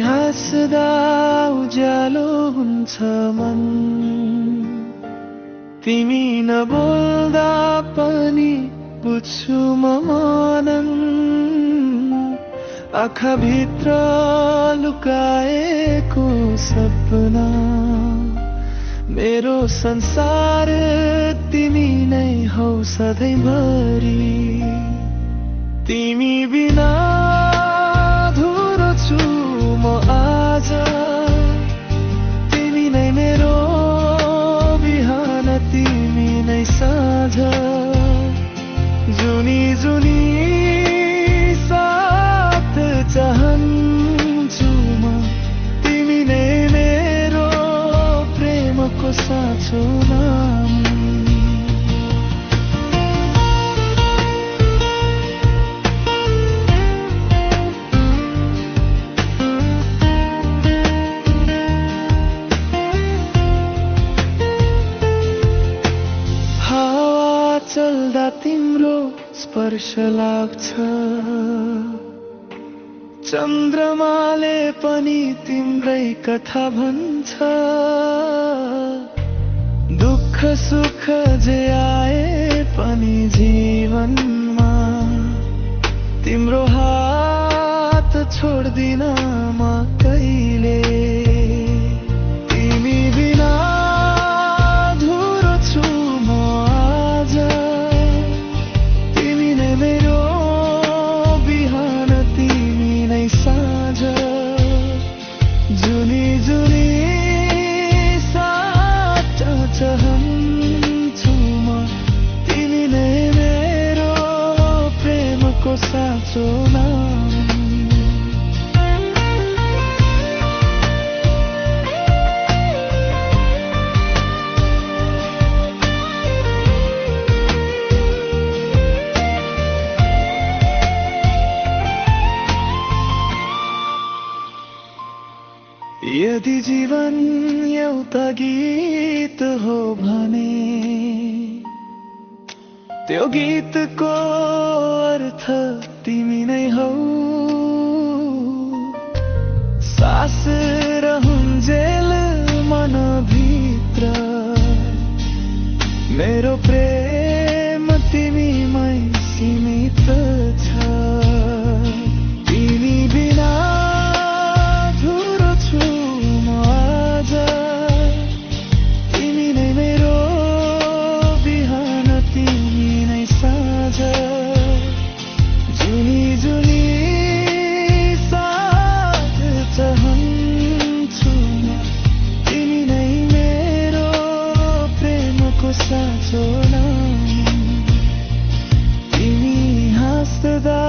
हाँस्दा उज्यालो हुन्छ मन, तिमी नबोल्दा पनि बुझ्छु म मनन। आँखाभित्र लुकाएको सपना, मेरो संसार तिमी नै हौ सधैँभरि। तिमी बिना अधुरो छु म आज, तिमी नै मेरो बिहान, तिमी नै साँझ। जुनी जुनी साथ चाहन्छु म, तिमी नै मेरो प्रेमको साँचो नाम। चल्दा तिम्रो स्पर्श लाग्छ, चन्द्रमाले पनि तिम्रै कथा भन्छ। दुःख सुख जे आए पनि जीवनमा, तिम्रो हात छोड्दिन म कहिले। तिमी बिना अधुरो छु म आज, तिमी नै मेरो बिहान, तिमी नै साँझ। जुनी जुनी साथ चाहन्छु म, तिमी नै मेरो प्रेमको साँचो नाम। यदि जीवन एउटा गीत हो भने, त्यो गीतको अर्थ तिमी नै हौ। सास रहन्जेल मनभित्र, मेरो प्रेम तिमीमै सीमित छ। तिमी बिना अधुरो छु म आज, तिमी नै मेरो बिहान, तिमी नै साँझ। जुनी जुनी साथ चाहन्छु म, तिमी नै मेरो प्रेमको साँचो नाम। तिमी हाँस्दा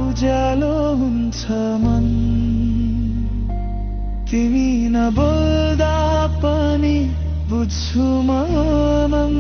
उज्यालो हुन्छ मन, तिमी नबोल्दा पनि बुझ्छु मनन।